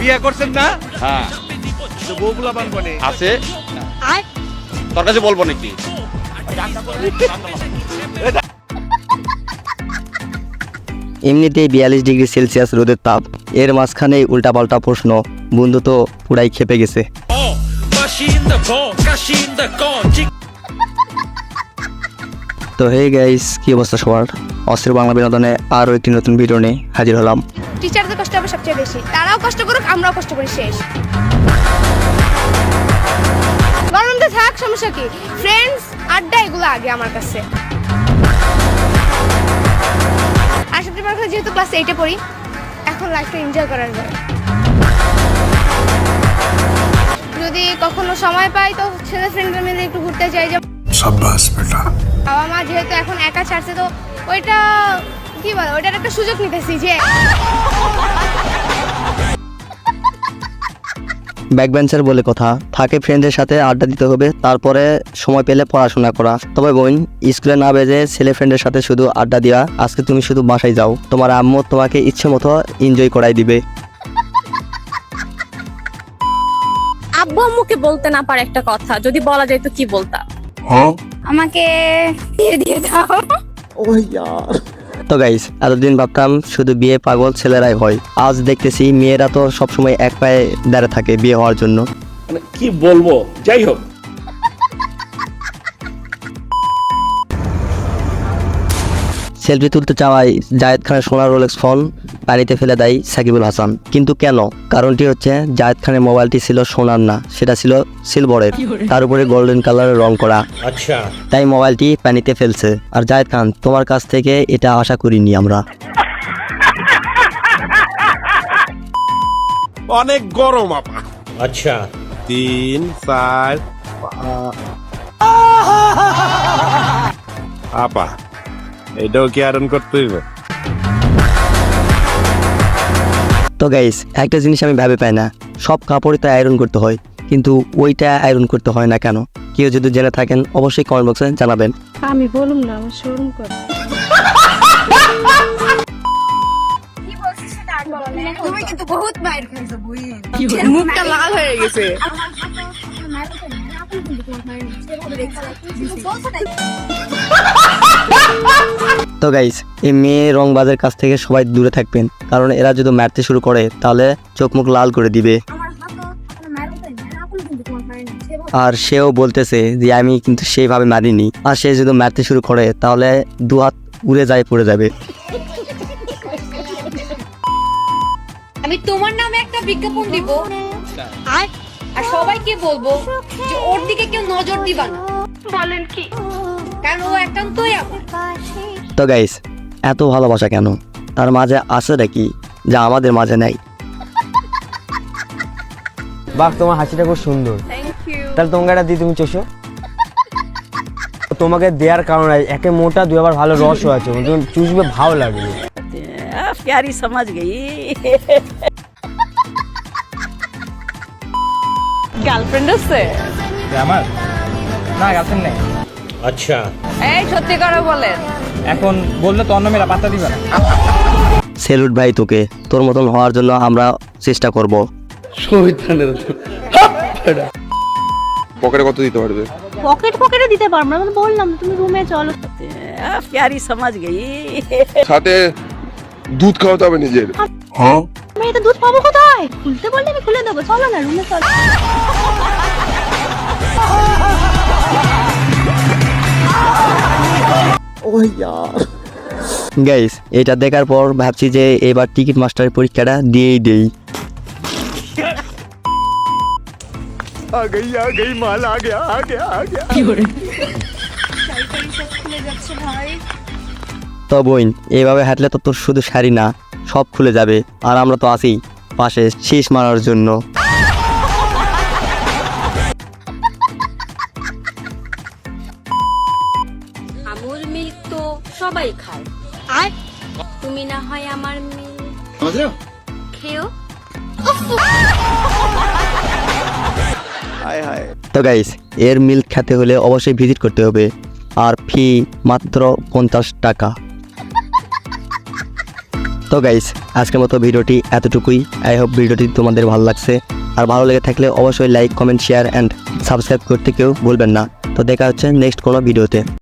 বিয়ে করছেন না? হ্যাঁ তো বউগুলা বানবনে আছে। তোর কাছে বলবো নাকি? এমনিতেই 42°C রোদের তাপ, এর মাঝখানে উল্টাপাল্টা প্রশ্ন, বন্ধু তো পুরাই খেপে গেছে। তো হে গাইস, কি অবস্থা সবার? অস্থির বাংলা বিনোদনে আরও একটি নতুন ভিডিও নিয়ে হাজির হলাম। টিচারদের কষ্ট হবে সবচেয়ে বেশি, তারাও কষ্ট করুক আমরাও কষ্ট করি, শেষ। গরমতে থাক, সমস্যা কি? ফ্রেন্ডস আড্ডা এগুলো আগে আমার কাছে। আর সত্যি কথা, যেহেতু ক্লাস 8-এ পড়ি, এখন লাইফটা এনজয় করার যায়। যদি কখনো সময় পাই তো ছেলে ফ্রেন্ডরা মিলে একটু ঘুরতে যাই। शाबाश बेटा। বাবা মা যেহেতু এখন একা ছাড়ছে, তো ওইটা কি বলে, ওইটার একটা সুযোগ নিতেছি যে ব্যাকবেঞ্চার বলে কথা থাকে, ফ্রেন্ডের সাথে আড্ডা দিতে হবে, তারপরে সময় পেলে পড়াশোনা করা। তবে বোন, স্কুলে না বেজে ছেলে ফ্রেন্ডের সাথে শুধু আড্ডা দেওয়া, আজকে তুমি শুধু বাসায় যাও, তোমার আম্মু তোমাকে ইচ্ছে মতো এনজয় করাই দিবে। আব্বু আম্মুকে বলতে না পারে একটা কথা, যদি বলা যায় তো কি বলতা? আমাকে বিয়ে দিয়ে দাও। তো গাইস, এতদিন ভাবতাম শুধু বিয়ে পাগল ছেলেরাই হয়, আজ দেখতেছি মেয়েরা তো সবসময় এক পায়ে দাঁড়িয়ে থাকে বিয়ে হওয়ার জন্য। মানে কি বলবো, যাই হোক। সেলফি তুলতে চাওয়ায় জায়েদ খানের সোনার রোলেক্স ফোন পানিতে ফেলে দেয় সাকিবুল হাসান। কিন্তু কেন? কারণটি হচ্ছে জায়েদ খানের মোবাইলটি ছিল সোনার না, সেটা ছিল সিলভারের, তার উপরে গোল্ডেন কালারের রং করা। আচ্ছা, তাই মোবাইলটি পানিতে ফেলছে। আর জায়েদ খান, তোমার কাছ থেকে এটা আশা করিনি আমরা। অনেক গরম আপা। আচ্ছা 3 4 আপা, এটাও কি আয়রন করতে হইবে? তো গাইস, একটা জিনিস আমি ভেবে পাই না, সব কাপড়ই তো আয়রন করতে হয়, কিন্তু ওইটা আয়রন করতে হয় না কেন? কেউ যদি জেনে থাকেন অবশ্যই কমেন্ট বক্সে জানাবেন। আমি বলুম না, আমার শরম করে। তুমি কিন্তু বহুত মায়ের খাইছো বই, মুখটা লাল হয়ে গেছে। তো গাইস, এই মেয়ে রংবাজের কাছ থেকে সবাই দূরে থাকবেন, কারণ এরা যদি মারতে শুরু করে তাহলে চোখ মুখ লাল করে দিবে। আর সেও বলতেছে যে আমি কিন্তু সেইভাবে মারিনি, আর সে যদি মারতে শুরু করে তাহলে দু হাত উড়ে যায়, পড়ে যাবে। আমি তোমার নামে একটা বিজ্ঞাপন দিব, আর সবাইকে বলবো যে ওর দিকে কেউ নজর দিবা না। বলেন কি? কারণ ও একান্তই আমার। তো গাইস, এত ভালোবাসা কেন? তার মাঝে আছে নাকি যা আমাদের মাঝে নাই? বাহ, তোমার হাসিটা খুব সুন্দর। তাহলে তোমাকে একটা দিই, তুমি চোষো। তোমাকে দেওয়ার কারণ একে মোটা, দুই আবার ভালো রসও আছে, তুমি চুষবে, ভালো লাগবে। प्यारी समझ गई। গার্লফ্রেন্ড আছে? আমার না, গার্লফ্রেন্ড নেই। আচ্ছা, এই সত্যি করে বলেন। এখন বললে তো অন্য মেয়েরা পাত্তা দিবে না। সেলুট ভাই তোকে, তোর মতন হওয়ার জন্য আমরা চেষ্টা করব। পকেটে কত দিতে পারবে? পকেটে দিতে পারবো না, মানে বললাম তুমি রুমে চলো। प्यारी समझ गई। সাথে দুধ খাওয়াতে হবে নিজের। আমি এটা দুধ পাবো কোথায়? খুলতে বললে আমি খুলে দেবো, চলো না রুমে চলো। গাইস, এটা দেখার পর ভাবছি যে এবার টিকিট মাস্টারের পরীক্ষাটা দিয়েই দেই। आ गई माल आ गया। তো বোন, এইভাবে হাঁটলে তো তোর শুধু শাড়ি না, সব খুলে যাবে, আর আমরা তো আছি পাশে শীষ মারার জন্য। আমুল মিল্ক তো সবাই খায়, আর তুমি না হয় আমার মিল্ক খেও। তো গাইস, এর মিল্ক খেতে হলে অবশ্যই ভিজিট করতে হবে, আর ফি মাত্র 50 টাকা। তো গাইস আজকের মতো ভিডিওটি এতটুকুই। আই হোপ ভিডিওটি তোমাদের ভালো লাগছে, আর ভালো লেগে থাকলে অবশ্যই like, comment, share and subscribe করতে কেউ ভুলবেন না। তো দেখা হচ্ছে নেক্সট কোনো ভিডিওতে।